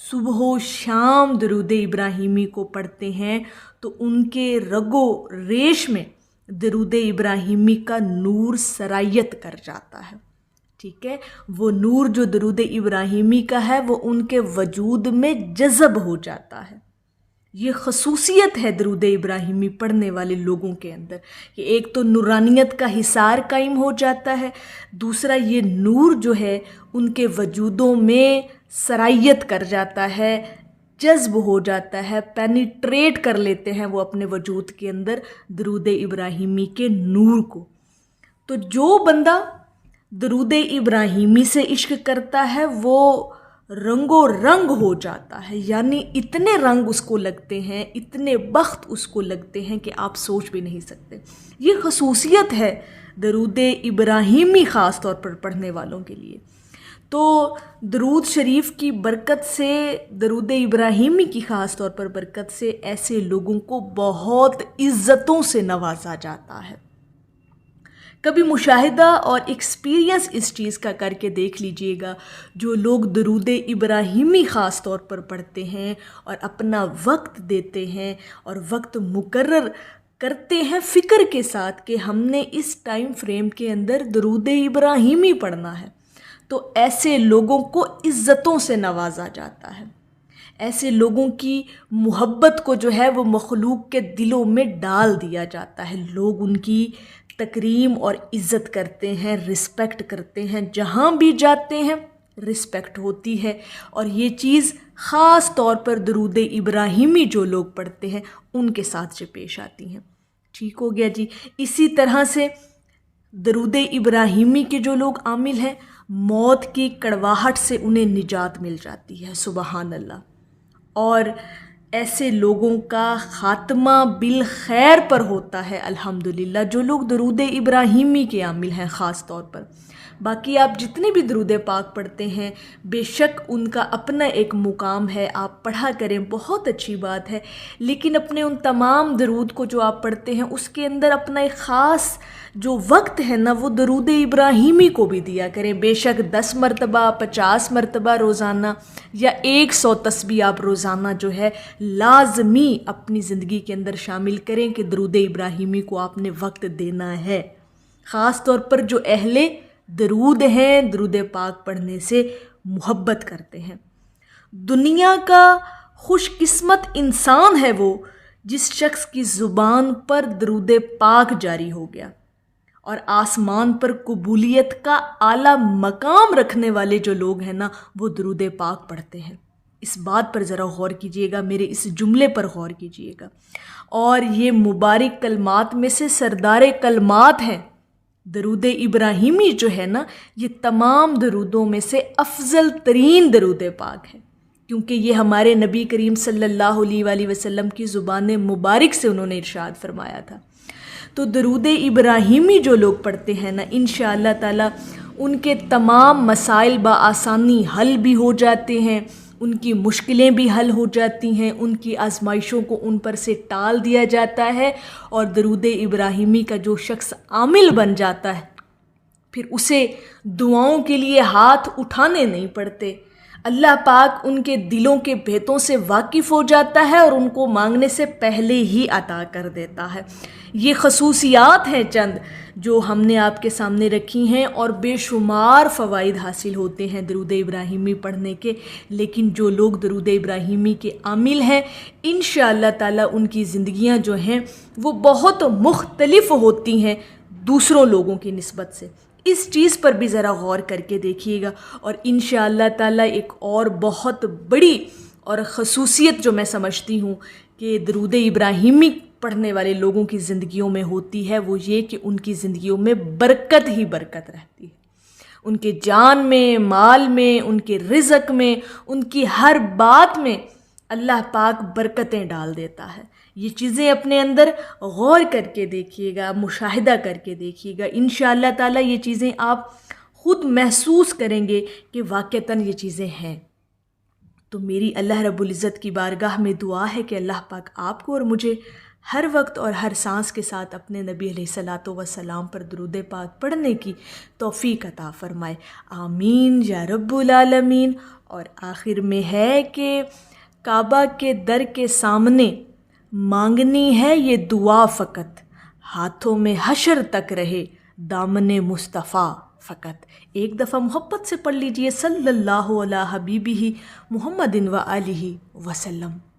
صبح و شام درود ابراہیمی کو پڑھتے ہیں تو ان کے رگ و ریش میں درود ابراہیمی کا نور سرایت کر جاتا ہے. ٹھیک ہے، وہ نور جو درود ابراہیمی کا ہے وہ ان کے وجود میں جذب ہو جاتا ہے. یہ خصوصیت ہے درود ابراہیمی پڑھنے والے لوگوں کے اندر کہ ایک تو نورانیت کا حصار قائم ہو جاتا ہے، دوسرا یہ نور جو ہے ان کے وجودوں میں سرایت کر جاتا ہے، جذب ہو جاتا ہے، پینیٹریٹ کر لیتے ہیں وہ اپنے وجود کے اندر درود ابراہیمی کے نور کو. تو جو بندہ درود ابراہیمی سے عشق کرتا ہے وہ رنگ و رنگ ہو جاتا ہے، یعنی اتنے رنگ اس کو لگتے ہیں، اتنے بخت اس کو لگتے ہیں کہ آپ سوچ بھی نہیں سکتے. یہ خصوصیت ہے درود ابراہیمی خاص طور پر پڑھنے والوں کے لیے. تو درود شریف کی برکت سے، درود ابراہیمی کی خاص طور پر برکت سے ایسے لوگوں کو بہت عزتوں سے نوازا جاتا ہے. کبھی مشاہدہ اور ایکسپیرینس اس چیز کا کر کے دیکھ لیجئے گا، جو لوگ درود ابراہیمی خاص طور پر پڑھتے ہیں اور اپنا وقت دیتے ہیں اور وقت مقرر کرتے ہیں فکر کے ساتھ کہ ہم نے اس ٹائم فریم کے اندر درود ابراہیمی پڑھنا ہے، تو ایسے لوگوں کو عزتوں سے نوازا جاتا ہے. ایسے لوگوں کی محبت کو جو ہے وہ مخلوق کے دلوں میں ڈال دیا جاتا ہے. لوگ ان کی تکریم اور عزت کرتے ہیں، رسپیکٹ کرتے ہیں، جہاں بھی جاتے ہیں رسپیکٹ ہوتی ہے. اور یہ چیز خاص طور پر درود ابراہیمی جو لوگ پڑھتے ہیں ان کے ساتھ سے پیش آتی ہیں. ٹھیک ہو گیا جی. اسی طرح سے درود ابراہیمی کے جو لوگ عامل ہیں، موت کی کڑواہٹ سے انہیں نجات مل جاتی ہے. سبحان اللہ. اور ایسے لوگوں کا خاتمہ بالخیر پر ہوتا ہے الحمدللہ، جو لوگ درود ابراہیمی کے عامل ہیں خاص طور پر. باقی آپ جتنے بھی درود پاک پڑھتے ہیں بے شک ان کا اپنا ایک مقام ہے، آپ پڑھا کریں، بہت اچھی بات ہے. لیکن اپنے ان تمام درود کو جو آپ پڑھتے ہیں اس کے اندر اپنا ایک خاص جو وقت ہے نا وہ درود ابراہیمی کو بھی دیا کریں. بے شک 10 مرتبہ، 50 مرتبہ روزانہ یا 100 تسبیح آپ روزانہ جو ہے لازمی اپنی زندگی کے اندر شامل کریں کہ درود ابراہیمی کو آپ نے وقت دینا ہے. خاص طور پر جو اہل درود ہیں، درود پاک پڑھنے سے محبت کرتے ہیں. دنیا کا خوش قسمت انسان ہے وہ جس شخص کی زبان پر درود پاک جاری ہو گیا، اور آسمان پر قبولیت کا اعلیٰ مقام رکھنے والے جو لوگ ہیں نا وہ درود پاک پڑھتے ہیں. اس بات پر ذرا غور کیجئے گا، میرے اس جملے پر غور کیجئے گا. اور یہ مبارک کلمات میں سے سردار کلمات ہیں. درود ابراہیمی جو ہے نا یہ تمام درودوں میں سے افضل ترین درود پاک ہے، کیونکہ یہ ہمارے نبی کریم صلی اللہ علیہ وآلہ وسلم کی زبان مبارک سے انہوں نے ارشاد فرمایا تھا. تو درود ابراہیمی جو لوگ پڑھتے ہیں نا انشاءاللہ تعالی ان کے تمام مسائل بآسانی حل بھی ہو جاتے ہیں، ان کی مشکلیں بھی حل ہو جاتی ہیں، ان کی آزمائشوں کو ان پر سے ٹال دیا جاتا ہے. اور درود ابراہیمی کا جو شخص عامل بن جاتا ہے پھر اسے دعاؤں کے لیے ہاتھ اٹھانے نہیں پڑتے. اللہ پاک ان کے دلوں کے بھیتوں سے واقف ہو جاتا ہے اور ان کو مانگنے سے پہلے ہی عطا کر دیتا ہے. یہ خصوصیات ہیں چند جو ہم نے آپ کے سامنے رکھی ہیں، اور بے شمار فوائد حاصل ہوتے ہیں درود ابراہیمی پڑھنے کے. لیکن جو لوگ درود ابراہیمی کے عامل ہیں انشاءاللہ تعالی ان کی زندگیاں جو ہیں وہ بہت مختلف ہوتی ہیں دوسروں لوگوں کی نسبت سے. اس چیز پر بھی ذرا غور کر کے دیکھیے گا. اور انشاءاللہ تعالی ایک اور بہت بڑی اور خصوصیت جو میں سمجھتی ہوں کہ درود ابراہیمی پڑھنے والے لوگوں کی زندگیوں میں ہوتی ہے وہ یہ کہ ان کی زندگیوں میں برکت ہی برکت رہتی ہے. ان کے جان میں، مال میں، ان کے رزق میں، ان کی ہر بات میں اللہ پاک برکتیں ڈال دیتا ہے. یہ چیزیں اپنے اندر غور کر کے دیکھیے گا، مشاہدہ کر کے دیکھیے گا. انشاءاللہ تعالی یہ چیزیں آپ خود محسوس کریں گے کہ واقعتاً یہ چیزیں ہیں. تو میری اللہ رب العزت کی بارگاہ میں دعا ہے کہ اللہ پاک آپ کو اور مجھے ہر وقت اور ہر سانس کے ساتھ اپنے نبی علیہ الصلاۃ والسلام پر درود پاک پڑھنے کی توفیق عطا فرمائے، آمین یا رب العالمین۔ اور آخر میں ہے کہ کعبہ کے در کے سامنے مانگنی ہے یہ دعا فقط، ہاتھوں میں حشر تک رہے دامن مصطفیٰ فقط۔ ایک دفعہ محبت سے پڑھ لیجئے صلی اللہ علیہ حبیبہ محمد و آلہ وسلم۔